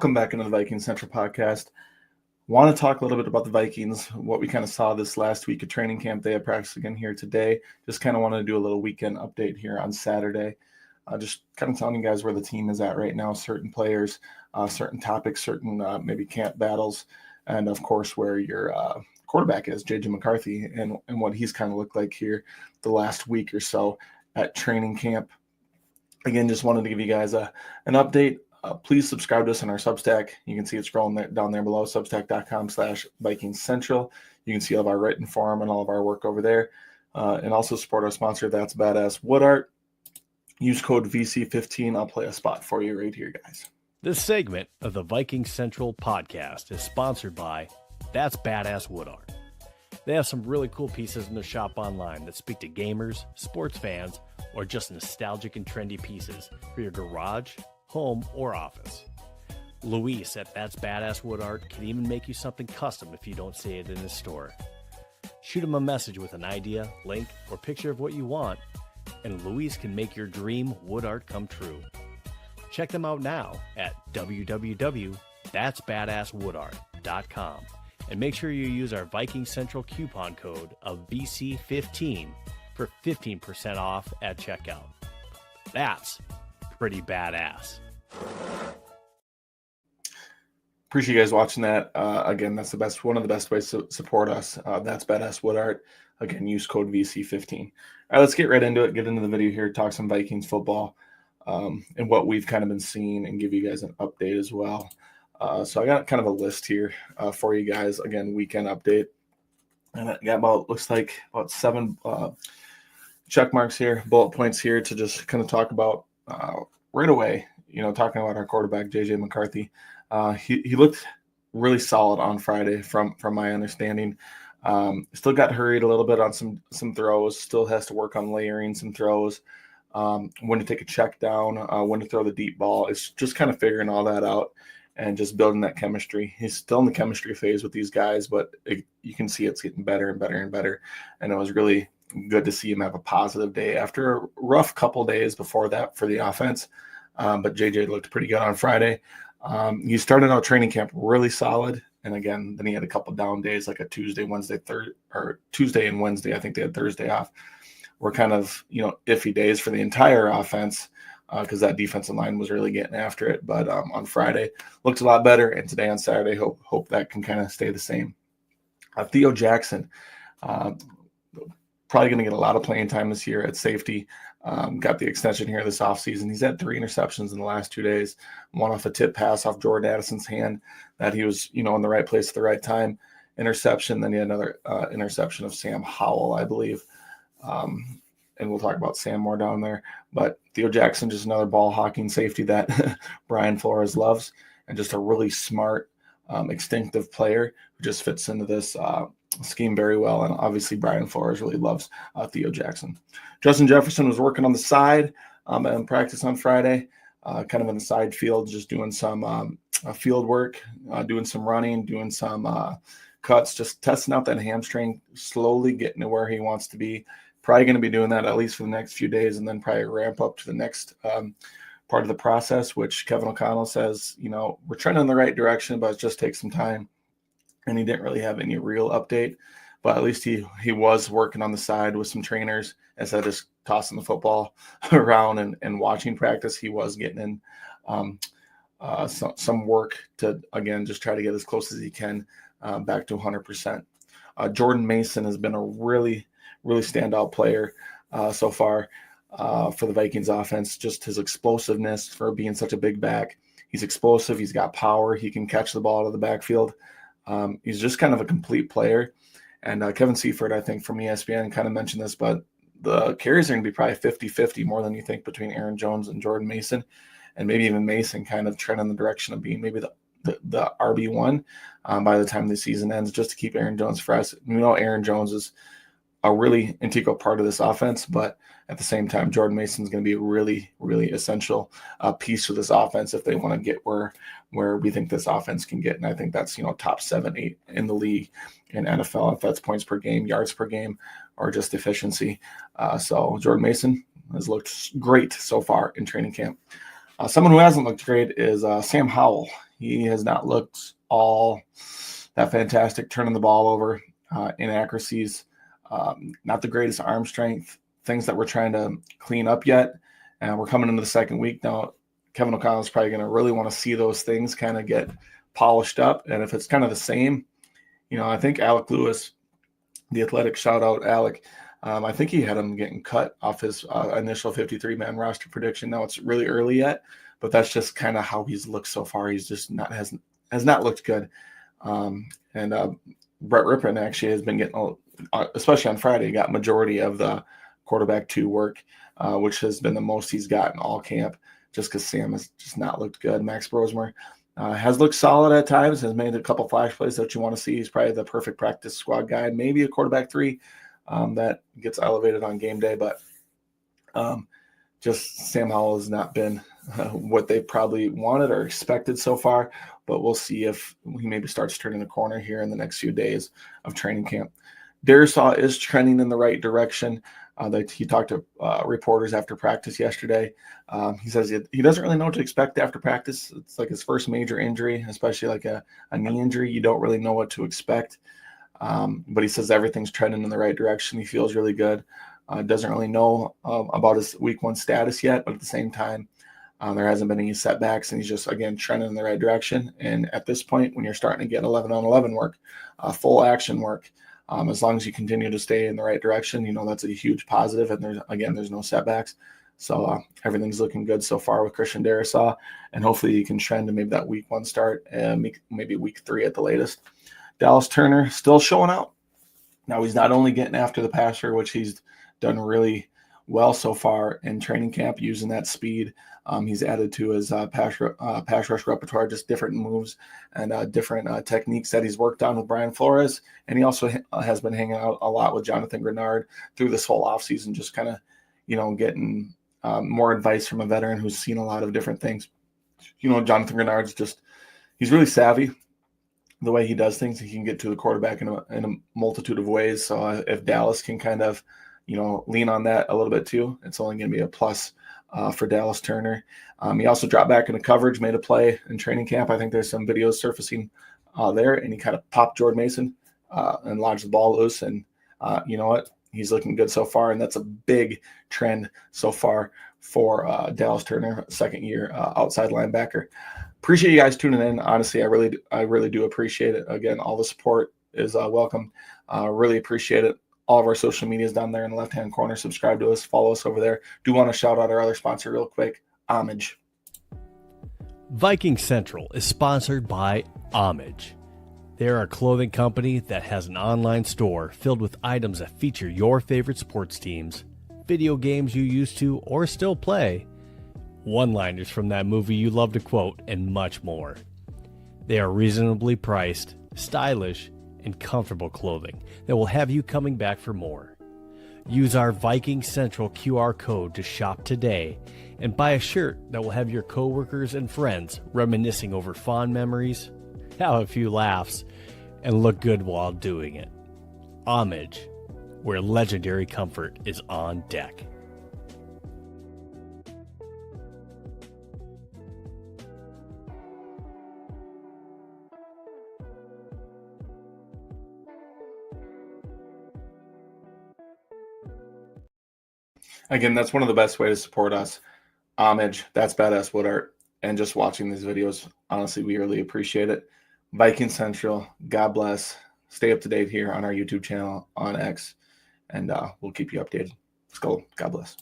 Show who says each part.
Speaker 1: Welcome back into the Vikings Central podcast. Want to talk a little bit about the Vikings, what we kind of saw this last week of training camp. They had practice again here today. Just kind of wanted to do a little weekend update here on Saturday. Just kind of telling you guys where the team is at right now, certain players, certain topics, certain maybe camp battles, and of course where your quarterback is, JJ McCarthy, and what he's kind of looked like here the last week or so at training camp. Again, just wanted to give you guys an update. Please subscribe to us on our Substack. You can see it scrolling down there below, substack.com/Vikings Central. You can see all of our written form and all of our work over there. And also support our sponsor, That's Badass Wood Art. Use code VC15. I'll play a spot for you right here, guys.
Speaker 2: This segment of the Vikings Central podcast is sponsored by That's Badass Wood Art. They have some really cool pieces in their shop online that speak to gamers, sports fans, or just nostalgic and trendy pieces for your garage, home, or office. Luis at That's Badass Wood Art can even make you something custom if you don't see it in his store. Shoot him a message with an idea, link, or picture of what you want, and Luis can make your dream wood art come true. Check them out now at www.thatsbadasswoodart.com and make sure you use our Viking Central coupon code of VC15 for 15% off at checkout. That's pretty badass.
Speaker 1: Appreciate you guys watching that. Again, that's one of the best ways to support us. That's Badass Wood Art. Again, use code VC15. All right, let's get right into it. Get into the video here. Talk some Vikings football and what we've kind of been seeing, and give you guys an update as well. So I got kind of a list here for you guys. Again, weekend update, and I got looks like about 7 check marks here, bullet points here to just kind of talk about right away. Talking about our quarterback JJ McCarthy. He looked really solid on Friday from my understanding. Still got hurried a little bit on some throws. Still has to work on layering some throws. When to take a check down, when to throw the deep ball. It's just kind of figuring all that out and just building that chemistry. He's still in the chemistry phase with these guys, but you can see it's getting better and better and better. And it was really good to see him have a positive day after a rough couple days before that for the offense. But JJ looked pretty good on Friday. He started out training camp really solid. And again, then he had a couple down days, like a Tuesday, Wednesday, Tuesday and Wednesday. I think they had Thursday off. Were kind of, iffy days for the entire offense because that defensive line was really getting after it. But on Friday, looked a lot better. And today on Saturday, hope that can kind of stay the same. Theo Jackson, probably going to get a lot of playing time this year at safety. Got the extension here this offseason. He's had 3 interceptions in the last 2 days. One off a tip pass off Jordan Addison's hand that he was, in the right place at the right time. Interception. Then he had another interception of Sam Howell, I believe. And we'll talk about Sam more down there. But Theo Jackson, just another ball hawking safety that Brian Flores loves, and just a really smart, instinctive player who just fits into this scheme very well. And obviously Brian Flores really loves Theo Jackson. Justin Jefferson was working on the side in practice on Friday, kind of in the side field, just doing some field work, doing some running, doing some cuts, just testing out that hamstring, slowly getting to where he wants to be. Probably going to be doing that at least for the next few days, and then probably ramp up to the next part of the process, which Kevin O'Connell says, we're trending in the right direction, but it just takes some time. And he didn't really have any real update, but at least he was working on the side with some trainers instead of just tossing the football around and watching practice. He was getting in some work to, again, just try to get as close as he can back to 100%. Jordan Mason has been a really, really standout player so far for the Vikings offense. Just his explosiveness for being such a big back. He's explosive. He's got power. He can catch the ball out of the backfield. He's just kind of a complete player. And Kevin Seifert, I think, from ESPN kind of mentioned this, but the carries are going to be probably 50-50 more than you think between Aaron Jones and Jordan Mason, and maybe even Mason kind of trend in the direction of being maybe the RB1 by the time the season ends, just to keep Aaron Jones fresh. We know Aaron Jones is a really integral part of this offense, but at the same time, Jordan Mason is going to be a really, really essential piece of this offense if they want to get where we think this offense can get. And I think that's, top 7, 8 in the league in NFL, if that's points per game, yards per game, or just efficiency. So Jordan Mason has looked great so far in training camp. Someone who hasn't looked great is Sam Howell. He has not looked all that fantastic, turning the ball over, inaccuracies, not the greatest arm strength, things that we're trying to clean up yet. And we're coming into the second week now. Kevin O'Connell is probably going to really want to see those things kind of get polished up. And if it's kind of the same, I think Alec Lewis, the Athletic, shout out Alec. I think he had him getting cut off his initial 53-man roster prediction. Now it's really early yet, but that's just kind of how he's looked so far. He's just has not looked good. And Brett Rippon actually has been getting, especially on Friday, got majority of the quarterback 2 work, which has been the most he's gotten all camp, just because Sam has just not looked good. Max Brosmer has looked solid at times, has made a couple flash plays that you want to see. He's probably the perfect practice squad guy, maybe a quarterback 3 that gets elevated on game day. But just Sam Howell has not been what they probably wanted or expected so far. But we'll see if he maybe starts turning the corner here in the next few days of training camp. Darisaw is trending in the right direction. He talked to reporters after practice yesterday. He says he doesn't really know what to expect after practice. It's like his first major injury, especially like a knee injury. You don't really know what to expect. But he says everything's trending in the right direction. He feels really good. Doesn't really know about his week 1 status yet, but at the same time, there hasn't been any setbacks, and he's just, again, trending in the right direction. And at this point, when you're starting to get 11-on-11 work, full action work, as long as you continue to stay in the right direction, that's a huge positive. And there's no setbacks. So everything's looking good so far with Christian Darisaw, and hopefully he can trend to maybe that week 1 start and maybe week 3 at the latest. Dallas Turner still showing out. Now he's not only getting after the passer, which he's done really well so far in training camp, using that speed. He's added to his pass rush repertoire, just different moves and different techniques that he's worked on with Brian Flores. And he also has been hanging out a lot with Jonathan Grenard through this whole offseason, just kind of, getting more advice from a veteran who's seen a lot of different things. Jonathan Grenard's he's really savvy. The way he does things, he can get to the quarterback in a multitude of ways. So if Dallas can kind of, lean on that a little bit too, it's only going to be a plus for Dallas Turner. He also dropped back into coverage, made a play in training camp. I think there's some videos surfacing there, and he kind of popped Jordan Mason and lodged the ball loose. And you know what? He's looking good so far, and that's a big trend so far for Dallas Turner, second year outside linebacker. Appreciate you guys tuning in. Honestly, I really do appreciate it. Again, all the support is welcome. Really appreciate it. All of our social media is down there in the left-hand corner. Subscribe to us. Follow us over there. Do want to shout out our other sponsor real quick, Homage.
Speaker 2: Viking Central is sponsored by Homage. They're a clothing company that has an online store filled with items that feature your favorite sports teams, video games you used to or still play, one-liners from that movie you love to quote, and much more. They are reasonably priced, stylish, and comfortable clothing that will have you coming back for more. Use our Viking Central QR code to shop today and buy a shirt that will have your coworkers and friends reminiscing over fond memories, have a few laughs, and look good while doing it. Homage, where legendary comfort is on deck.
Speaker 1: Again, that's one of the best ways to support us. Homage, that's Badass Wood Art, and just watching these videos. Honestly, we really appreciate it. Viking Central, God bless. Stay up to date here on our YouTube channel, on X, and we'll keep you updated. Let's go. God bless.